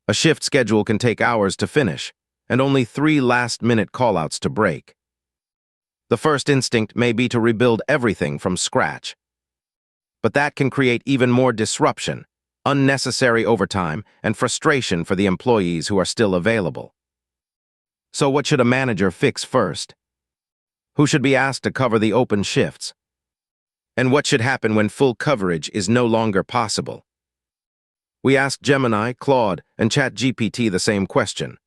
A shift schedule can take hours to finish, and only 3 last-minute callouts to break. The first instinct may be to rebuild everything from scratch. But that can create even more disruption, unnecessary overtime, and frustration for the employees who are still available. So what should a manager fix first? Who should be asked to cover the open shifts? And what should happen when full coverage is no longer possible? We asked Gemini, Claude, and ChatGPT the same question.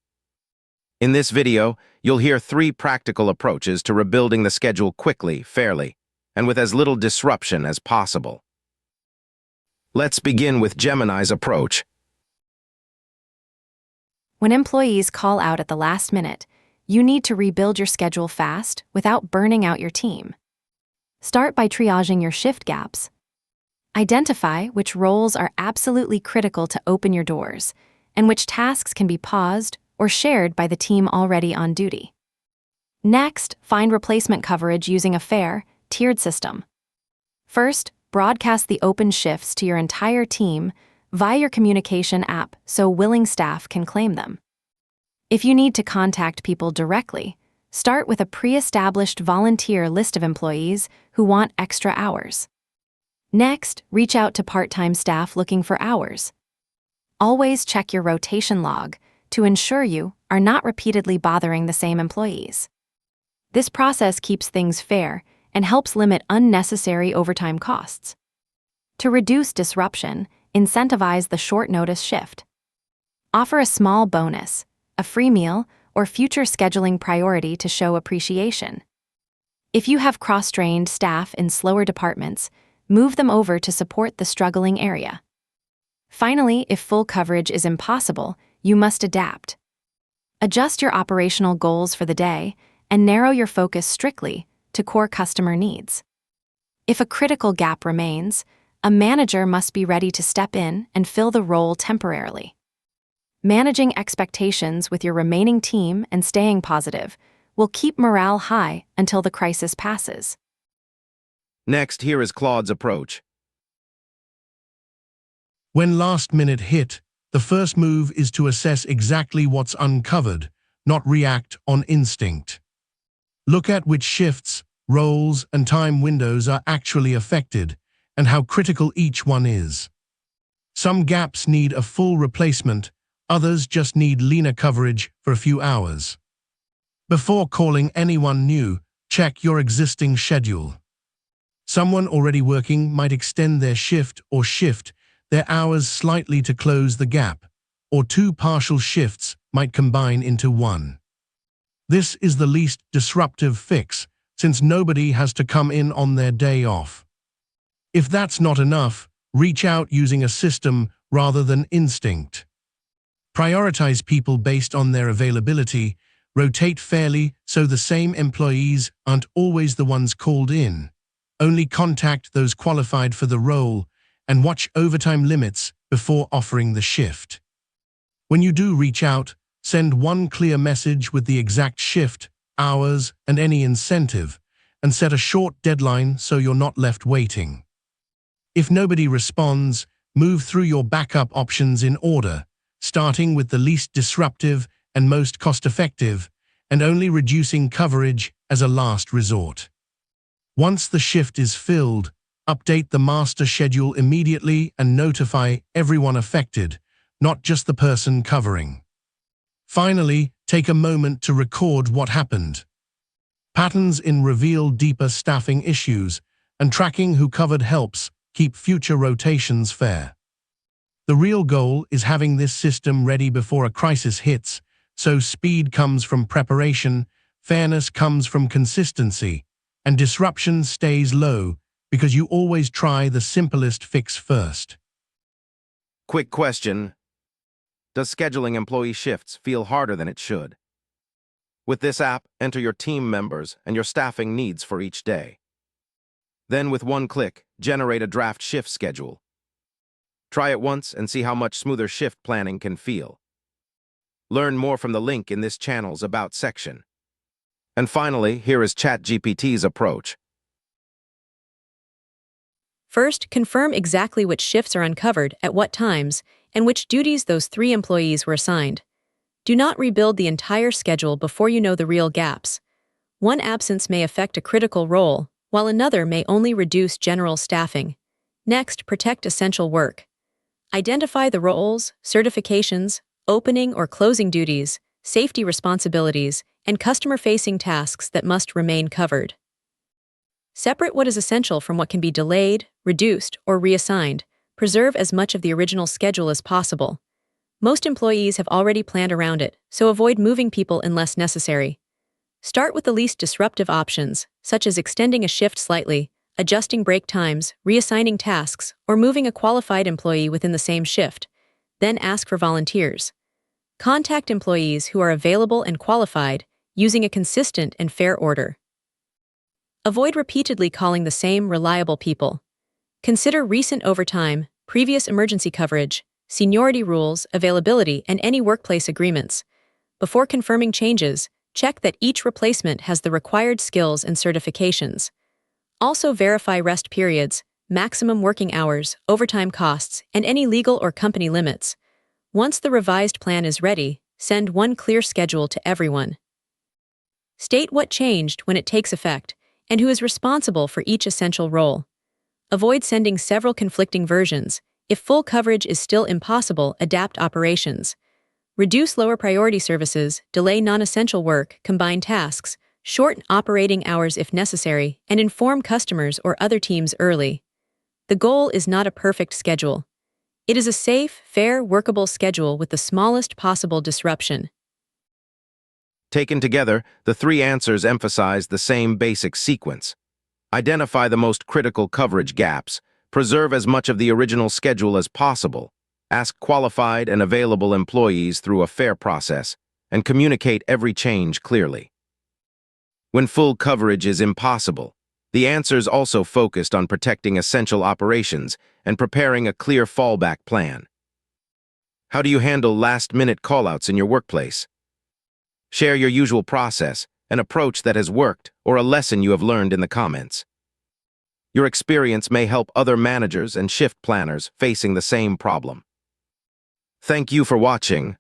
In this video, you'll hear 3 practical approaches to rebuilding the schedule quickly, fairly, and with as little disruption as possible. Let's begin with Gemini's approach. When employees call out at the last minute, you need to rebuild your schedule fast without burning out your team. Start by triaging your shift gaps. Identify which roles are absolutely critical to open your doors, and which tasks can be paused or shared by the team already on duty. Next, find replacement coverage using a fair, tiered system. First, broadcast the open shifts to your entire team via your communication app so willing staff can claim them. If you need to contact people directly, start with a pre-established volunteer list of employees who want extra hours. Next, reach out to part-time staff looking for hours. Always check your rotation log to ensure you are not repeatedly bothering the same employees. This process keeps things fair and helps limit unnecessary overtime costs. To reduce disruption, incentivize the short-notice shift. Offer a small bonus, a free meal, or future scheduling priority to show appreciation. If you have cross-trained staff in slower departments, move them over to support the struggling area. Finally, if full coverage is impossible, you must adapt. Adjust your operational goals for the day and narrow your focus strictly to core customer needs. If a critical gap remains, a manager must be ready to step in and fill the role temporarily. Managing expectations with your remaining team and staying positive will keep morale high until the crisis passes. Next, here is Claude's approach. When last minute hit, the first move is to assess exactly what's uncovered, not react on instinct. Look at which shifts, roles, and time windows are actually affected, and how critical each one is. Some gaps need a full replacement, others just need leaner coverage for a few hours. Before calling anyone new, check your existing schedule. Someone already working might extend their shift or shift their hours slightly to close the gap, or 2 partial shifts might combine into one. This is the least disruptive fix, since nobody has to come in on their day off. If that's not enough, reach out using a system rather than instinct. Prioritize people based on their availability, rotate fairly so the same employees aren't always the ones called in. Only contact those qualified for the role, and watch overtime limits before offering the shift. When you do reach out, send one clear message with the exact shift, hours, and any incentive, and set a short deadline so you're not left waiting. If nobody responds, move through your backup options in order, starting with the least disruptive and most cost-effective, and only reducing coverage as a last resort. Once the shift is filled, update the master schedule immediately and notify everyone affected, not just the person covering. Finally, take a moment to record what happened. Patterns in reveal deeper staffing issues, and tracking who covered helps keep future rotations fair. The real goal is having this system ready before a crisis hits, so speed comes from preparation, fairness comes from consistency, and disruption stays low because you always try the simplest fix first. Quick question. Does scheduling employee shifts feel harder than it should? With this app, enter your team members and your staffing needs for each day. Then, with one click, generate a draft shift schedule. Try it once and see how much smoother shift planning can feel. Learn more from the link in this channel's About section. And finally, here is ChatGPT's approach. First, confirm exactly which shifts are uncovered at what times and which duties those 3 employees were assigned. Do not rebuild the entire schedule before you know the real gaps. One absence may affect a critical role, while another may only reduce general staffing. Next, protect essential work. Identify the roles, certifications, opening or closing duties, safety responsibilities, and customer-facing tasks that must remain covered. Separate what is essential from what can be delayed, reduced, or reassigned. Preserve as much of the original schedule as possible. Most employees have already planned around it, so avoid moving people unless necessary. Start with the least disruptive options, such as extending a shift slightly, adjusting break times, reassigning tasks, or moving a qualified employee within the same shift. Then ask for volunteers. Contact employees who are available and qualified, using a consistent and fair order. Avoid repeatedly calling the same reliable people. Consider recent overtime, previous emergency coverage, seniority rules, availability, and any workplace agreements. Before confirming changes, check that each replacement has the required skills and certifications. Also verify rest periods, maximum working hours, overtime costs, and any legal or company limits. Once the revised plan is ready, send one clear schedule to everyone. State what changed when it takes effect, and who is responsible for each essential role. Avoid sending several conflicting versions. If full coverage is still impossible, adapt operations. Reduce lower priority services, delay non-essential work, combine tasks, shorten operating hours if necessary, and inform customers or other teams early. The goal is not a perfect schedule. It is a safe, fair, workable schedule with the smallest possible disruption. Taken together, the 3 answers emphasize the same basic sequence. Identify the most critical coverage gaps, preserve as much of the original schedule as possible, ask qualified and available employees through a fair process, and communicate every change clearly. When full coverage is impossible, the answers also focused on protecting essential operations and preparing a clear fallback plan. How do you handle last-minute callouts in your workplace? Share your usual process, an approach that has worked, or a lesson you have learned in the comments. Your experience may help other managers and shift planners facing the same problem. Thank you for watching.